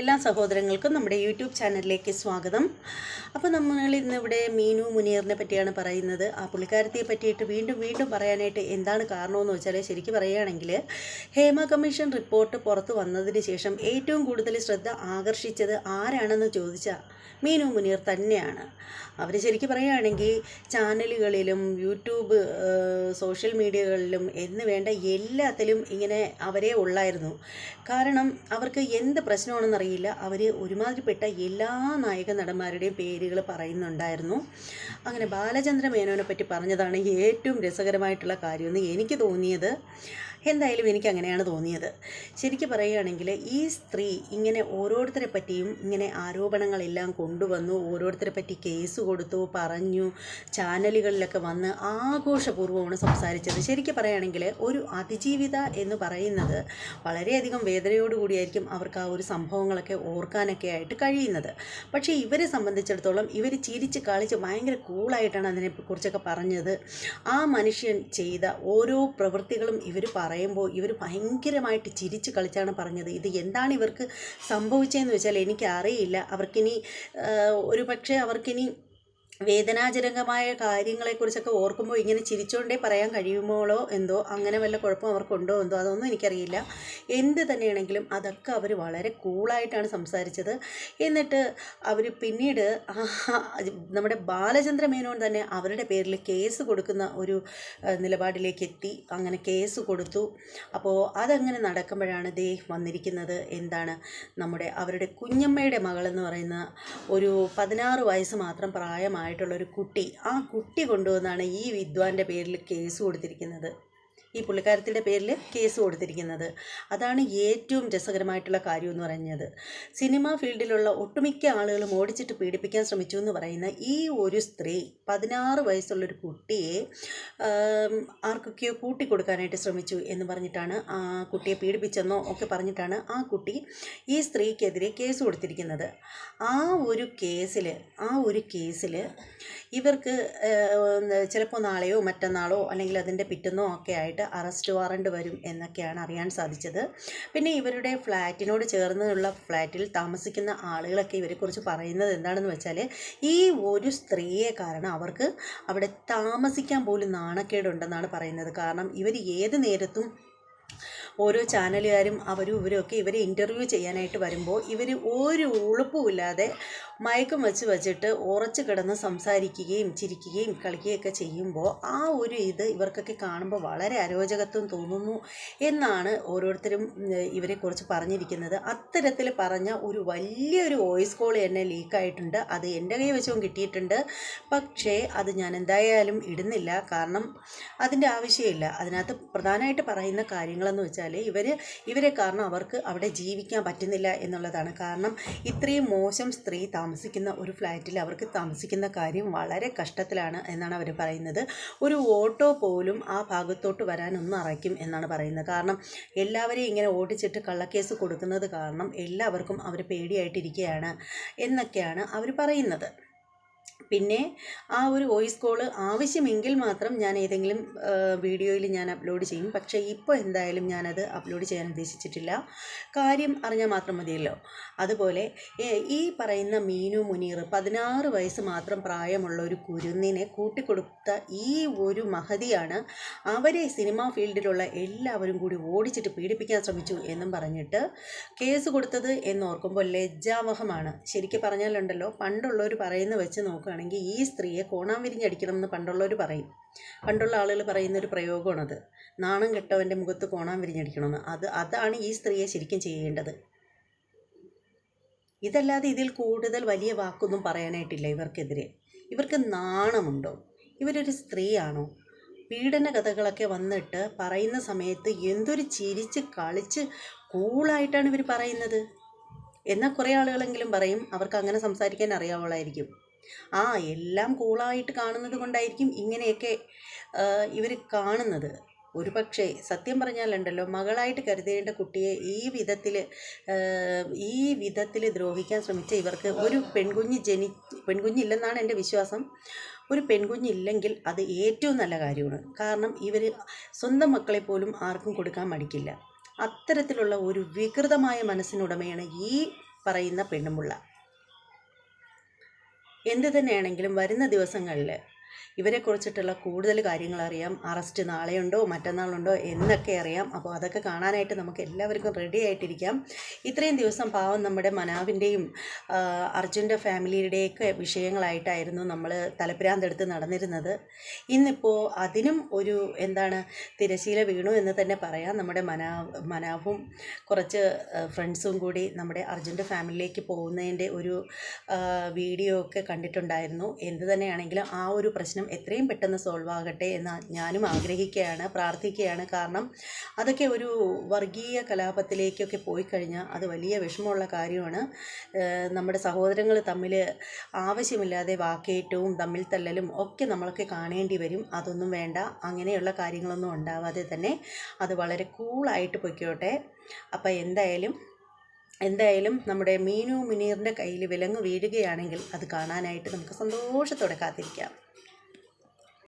എല്ലാ സഹോദരങ്ങൾക്കും നമ്മുടെ യൂട്യൂബ് ചാനലിലേക്ക് സ്വാഗതം. അപ്പോൾ നമ്മൾ ഇന്നിവിടെ മീനു മുനീറിനെ പറ്റിയാണ് പറയുന്നത്. ആ പുള്ളിക്കാരത്തെ പറ്റിയിട്ട് വീണ്ടും പറയാനായിട്ട് എന്താണ് കാരണമെന്ന് വെച്ചാൽ, ശരിക്കും പറയുകയാണെങ്കിൽ ഹേമ കമ്മീഷൻ റിപ്പോർട്ട് പുറത്തു വന്നതിന് ശേഷം ഏറ്റവും കൂടുതൽ ശ്രദ്ധ ആകർഷിച്ചത് ആരാണെന്ന് ചോദിച്ചാൽ മീനു മുനീർ തന്നെയാണ്. അവർ ശരിക്കും പറയുകയാണെങ്കിൽ ചാനലുകളിലും യൂട്യൂബ് സോഷ്യൽ മീഡിയകളിലും എന്ന് വേണ്ട എല്ലാത്തിലും ഇങ്ങനെ അവരെ ഉള്ളായിരുന്നു. കാരണം അവർക്ക് എന്ത് പ്രശ്നമാണെന്നറിയില്ല, അവർ ഒരുമാതിരിപ്പെട്ട എല്ലാ നായക നടന്മാരുടെയും പേരുകൾ പറയുന്നുണ്ടായിരുന്നു. അങ്ങനെ ബാലചന്ദ്ര മേനോനെ പറ്റി പറഞ്ഞതാണ് ഏറ്റവും രസകരമായിട്ടുള്ള കാര്യമെന്ന് എനിക്ക് തോന്നിയത്. എന്തായാലും എനിക്ക് അങ്ങനെയാണ് തോന്നിയത്. ശരിക്കും പറയുകയാണെങ്കിൽ ഈ സ്ത്രീ ഇങ്ങനെ ഓരോരുത്തരെ പറ്റിയും ഇങ്ങനെ ആരോപണങ്ങളെല്ലാം കൊണ്ടുവന്നു, ഓരോരുത്തരെ പറ്റി കേസ് കൊടുത്തു, പറഞ്ഞു, ചാനലുകളിലൊക്കെ വന്ന് ആഘോഷപൂർവ്വമാണ് സംസാരിച്ചത്. ശരിക്കും പറയുകയാണെങ്കിൽ ഒരു അതിജീവിത എന്ന് പറയുന്നത് വളരെയധികം വേദനയോടുകൂടിയായിരിക്കും അവർക്ക് ആ ഒരു സംഭവങ്ങളൊക്കെ ഓർക്കാനൊക്കെ ആയിട്ട് കഴിയുന്നത്. പക്ഷേ ഇവരെ സംബന്ധിച്ചിടത്തോളം ഇവർ ചിരിച്ച് കളിച്ച് ഭയങ്കര കൂളായിട്ടാണ് അതിനെക്കുറിച്ചൊക്കെ പറഞ്ഞത്. ആ മനുഷ്യൻ ചെയ്ത ഓരോ പ്രവൃത്തികളും ഇവർ പറയുമ്പോൾ ഇവർ ഭയങ്കരമായിട്ട് ചിരിച്ച് കളിച്ചാണ് പറഞ്ഞത്. ഇത് എന്താണ് ഇവർക്ക് സംഭവിച്ചതെന്ന് വെച്ചാൽ എനിക്കറിയില്ല. അവർക്കിനി അവർക്കിനി വേദനാജനകമായ കാര്യങ്ങളെക്കുറിച്ചൊക്കെ ഓർക്കുമ്പോൾ ഇങ്ങനെ ചിരിച്ചുകൊണ്ടേ പറയാൻ കഴിയുമ്പോഴോ എന്തോ, അങ്ങനെ വല്ല കുഴപ്പം അവർക്കുണ്ടോ എന്തോ, അതൊന്നും എനിക്കറിയില്ല. എന്ത് തന്നെയാണെങ്കിലും അതൊക്കെ അവർ വളരെ കൂളായിട്ടാണ് സംസാരിച്ചത്. എന്നിട്ട് അവർ പിന്നീട് നമ്മുടെ ബാലചന്ദ്ര മേനോൻ തന്നെ അവരുടെ പേരിൽ കേസ് കൊടുക്കുന്ന ഒരു നിലപാടിലേക്ക് എത്തി. അങ്ങനെ കേസ് കൊടുത്തു. അപ്പോൾ അതങ്ങനെ നടക്കുമ്പോഴാണ് ദേ വന്നിരിക്കുന്നത് എന്താണ്, അവരുടെ കുഞ്ഞമ്മയുടെ മകളെന്ന് പറയുന്ന ഒരു 16 വയസ്സ് മാത്രം പ്രായമായിട്ടുള്ളൊരു കുട്ടി, ആ കുട്ടി കൊണ്ടുവന്നാണ് ഈ വിദ്വാൻ്റെ പേരിൽ കേസ് കൊടുത്തിരിക്കുന്നത്, ഈ പുള്ളിക്കാരത്തിൻ്റെ പേരിൽ കേസ് കൊടുത്തിരിക്കുന്നത്. അതാണ് ഏറ്റവും രസകരമായിട്ടുള്ള കാര്യം എന്ന് പറയുന്നത്. സിനിമാ ഫീൽഡിലുള്ള ഒട്ടുമിക്ക ആളുകളും ഓടിച്ചിട്ട് പീഡിപ്പിക്കാൻ ശ്രമിച്ചു എന്ന് പറയുന്ന ഈ ഒരു സ്ത്രീ 16 വയസ്സുള്ളൊരു കുട്ടിയെ ആർക്കൊക്കെയോ കൂട്ടിക്കൊടുക്കാനായിട്ട് ശ്രമിച്ചു എന്ന് പറഞ്ഞിട്ടാണ്, ആ കുട്ടിയെ പീഡിപ്പിച്ചെന്നോ ഒക്കെ പറഞ്ഞിട്ടാണ് ആ കുട്ടി ഈ സ്ത്രീക്കെതിരെ കേസ് കൊടുത്തിരിക്കുന്നത്. ആ ഒരു കേസിൽ ഇവർക്ക് ചിലപ്പോൾ നാളെയോ മറ്റന്നാളോ അല്ലെങ്കിൽ അതിൻ്റെ പിറ്റന്നോ ഒക്കെ ആയിട്ട് അറസ്റ്റ് വാറണ്ട് വരും എന്നൊക്കെയാണ് അറിയാൻ സാധിച്ചത്. പിന്നെ ഇവരുടെ ഫ്ലാറ്റിനോട് ചേർന്നുള്ള ഫ്ലാറ്റിൽ താമസിക്കുന്ന ആളുകളൊക്കെ ഇവരെക്കുറിച്ച് പറയുന്നത് എന്താണെന്ന് വെച്ചാൽ, ഈ ഒരു സ്ത്രീയെ കാരണം അവർക്ക് അവിടെ താമസിക്കാൻ പോലും നാണക്കേടുണ്ടെന്നാണ് പറയുന്നത്. കാരണം ഇവർ ഏത് നേരത്തും ഓരോ ചാനലുകാരും ഇവരൊക്കെ ഇവരെ ഇൻ്റർവ്യൂ ചെയ്യാനായിട്ട് വരുമ്പോൾ ഇവർ ഒരു ഉളുപ്പുമില്ലാതെ മയക്കം വെച്ചിട്ട് ഉറച്ചു കിടന്ന് സംസാരിക്കുകയും ചിരിക്കുകയും കളിക്കുകയൊക്കെ ചെയ്യുമ്പോൾ ആ ഒരു ഇവർക്കൊക്കെ കാണുമ്പോൾ വളരെ അരോചകത്വം തോന്നുന്നു എന്നാണ് ഓരോരുത്തരും ഇവരെക്കുറിച്ച് പറഞ്ഞിരിക്കുന്നത്. അത്തരത്തിൽ പറഞ്ഞ ഒരു വലിയൊരു വോയിസ് കോൾ എന്നെ ലീക്കായിട്ടുണ്ട്. അത് എൻ്റെ കൈ വെച്ചും കിട്ടിയിട്ടുണ്ട്. പക്ഷേ അത് ഞാൻ എന്തായാലും ഇടുന്നില്ല. കാരണം അതിൻ്റെ ആവശ്യമില്ല. അതിനകത്ത് പ്രധാനമായിട്ട് പറയുന്ന കാര്യങ്ങളെന്ന് വെച്ചാൽ ഇവരെ കാരണം അവർക്ക് അവിടെ ജീവിക്കാൻ പറ്റുന്നില്ല എന്നുള്ളതാണ്. കാരണം ഇത്രയും മോശം സ്ത്രീ താമസിക്കുന്ന ഒരു ഫ്ലാറ്റിൽ അവർക്ക് താമസിക്കുന്ന കാര്യം വളരെ കഷ്ടത്തിലാണ് എന്നാണ് അവർ പറയുന്നത്. ഒരു ഓട്ടോ പോലും ആ ഭാഗത്തോട്ട് വരാനൊന്നും അറയ്ക്കും എന്നാണ് പറയുന്നത്. കാരണം എല്ലാവരെയും ഇങ്ങനെ ഓടിച്ചിട്ട് കള്ളക്കേസ് കൊടുക്കുന്നത് കാരണം എല്ലാവർക്കും അവർ പേടിയായിട്ടിരിക്കുകയാണ് എന്നൊക്കെയാണ് അവർ പറയുന്നത്. പിന്നെ ആ ഒരു വോയിസ് കോൾ ആവശ്യമെങ്കിൽ മാത്രം ഞാൻ ഏതെങ്കിലും വീഡിയോയിൽ ഞാൻ അപ്ലോഡ് ചെയ്യും. പക്ഷേ ഇപ്പോൾ എന്തായാലും ഞാനത് അപ്ലോഡ് ചെയ്യാൻ ഉദ്ദേശിച്ചിട്ടില്ല. കാര്യം അറിഞ്ഞാൽ മാത്രം മതിയല്ലോ. അതുപോലെ ഈ പറയുന്ന മീനു മുനീർ 16 വയസ്സ് മാത്രം പ്രായമുള്ള ഒരു കുരുന്നിനെ കൂട്ടിക്കൊടുത്ത ഈ ഒരു മഹതിയാണ് അവരെ സിനിമാ ഫീൽഡിലുള്ള എല്ലാവരും കൂടി ഓടിച്ചിട്ട് പീഡിപ്പിക്കാൻ ശ്രമിച്ചു എന്നും പറഞ്ഞിട്ട് കേസ് കൊടുത്തത് എന്നോർക്കുമ്പോൾ ലജ്ജാവഹമാണ്. ശരിക്കും പറഞ്ഞാലുണ്ടല്ലോ, പണ്ടുള്ളവർ പറയുന്ന വെച്ച് നോക്കുകയാണെങ്കിൽ ഈ സ്ത്രീയെ കോണാൻ വിരിഞ്ഞടിക്കണം എന്ന് പണ്ടുള്ളവർ പറയും. പണ്ടുള്ള ആളുകൾ പറയുന്നൊരു പ്രയോഗമാണത്, നാണം കെട്ടവൻ്റെ മുഖത്ത് കോണാൻ വിരിഞ്ഞടിക്കണമെന്ന്. അതാണ് ഈ സ്ത്രീയെ ശരിക്കും ചെയ്യേണ്ടത്. ഇതല്ലാതെ ഇതിൽ കൂടുതൽ വലിയ വാക്കൊന്നും പറയാനായിട്ടില്ല ഇവർക്കെതിരെ. ഇവർക്ക് നാണമുണ്ടോ? ഇവരൊരു സ്ത്രീയാണോ? പീഡന കഥകളൊക്കെ വന്നിട്ട് പറയുന്ന സമയത്ത് എന്തൊരു ചിരിച്ച് കളിച്ച് കൂളായിട്ടാണ് ഇവർ പറയുന്നത്. എന്നാൽ കുറേ ആളുകളെങ്കിലും പറയും അവർക്ക് അങ്ങനെ സംസാരിക്കാൻ അറിയാവുള്ളായിരിക്കും. എല്ലാം കൂളായിട്ട് കാണുന്നത് കൊണ്ടായിരിക്കും ഇങ്ങനെയൊക്കെ ഇവർ കാണുന്നത്. ഒരു പക്ഷേ സത്യം പറഞ്ഞാലുണ്ടല്ലോ, മകളായിട്ട് കരുതേണ്ട കുട്ടിയെ ഈ വിധത്തിൽ ദ്രോഹിക്കാൻ ശ്രമിച്ച ഇവർക്ക് ഒരു പെൺകുഞ്ഞില്ലെന്നാണ് എൻ്റെ വിശ്വാസം. ഒരു പെൺകുഞ്ഞില്ലെങ്കിൽ അത് ഏറ്റവും നല്ല കാര്യമാണ്. കാരണം ഇവർ സ്വന്തം മക്കളെ പോലും ആർക്കും കൊടുക്കാൻ മടിക്കില്ല. അത്തരത്തിലുള്ള ഒരു വികൃതമായ മനസ്സിനുടമയാണ് ഈ പറയുന്ന പെണ്ണുമുള്ള. എന്ത് തന്നെയാണെങ്കിലും വരുന്ന ദിവസങ്ങളിൽ ഇവരെക്കുറിച്ചിട്ടുള്ള കൂടുതൽ കാര്യങ്ങൾ അറിയാം. അറസ്റ്റ് നാളെയുണ്ടോ മറ്റന്നാളുണ്ടോ എന്നൊക്കെ അറിയാം. അപ്പോൾ അതൊക്കെ കാണാനായിട്ട് നമുക്ക് എല്ലാവർക്കും റെഡി ആയിട്ടിരിക്കാം. ഇത്രയും ദിവസം പാവം നമ്മുടെ മനാവിൻ്റെയും അർജുൻ്റെ ഫാമിലിയുടെയൊക്കെ വിഷയങ്ങളായിട്ടായിരുന്നു നമ്മൾ തലപ്പിരാന്തെടുത്ത് നടന്നിരുന്നത്. ഇന്നിപ്പോൾ അതിനും ഒരു തിരശീല വീണു എന്ന് തന്നെ പറയാം. നമ്മുടെ മനാവും കുറച്ച് ഫ്രണ്ട്സും കൂടി നമ്മുടെ അർജുൻ്റെ ഫാമിലിയിലേക്ക് പോകുന്നതിൻ്റെ ഒരു വീഡിയോ ഒക്കെ കണ്ടിട്ടുണ്ടായിരുന്നു. എന്ത് തന്നെയാണെങ്കിലും ആ ഒരു പ്രശ്നം എത്രയും പെട്ടെന്ന് സോൾവ് ആകട്ടെ എന്ന് ഞാനും ആഗ്രഹിക്കുകയാണ്, പ്രാർത്ഥിക്കുകയാണ്. കാരണം അതൊക്കെ ഒരു വർഗീയ കലാപത്തിലേക്കൊക്കെ പോയി കഴിഞ്ഞാൽ അത് വലിയ വിഷമമുള്ള കാര്യമാണ്. നമ്മുടെ സഹോദരങ്ങൾ തമ്മിൽ ആവശ്യമില്ലാതെ വാക്കേറ്റവും തമ്മിൽ തല്ലലും ഒക്കെ നമ്മളൊക്കെ കാണേണ്ടി വരും. അതൊന്നും വേണ്ട. അങ്ങനെയുള്ള കാര്യങ്ങളൊന്നും ഉണ്ടാവാതെ തന്നെ അത് വളരെ കൂളായിട്ട് പൊയ്ക്കോട്ടെ. അപ്പോൾ എന്തായാലും നമ്മുടെ മീനു മുനീറിൻ്റെ കയ്യിൽ വിലങ്ങ് വീഴുകയാണെങ്കിൽ അത് കാണാനായിട്ട് നമുക്ക് സന്തോഷത്തോടെ കാത്തിരിക്കാം.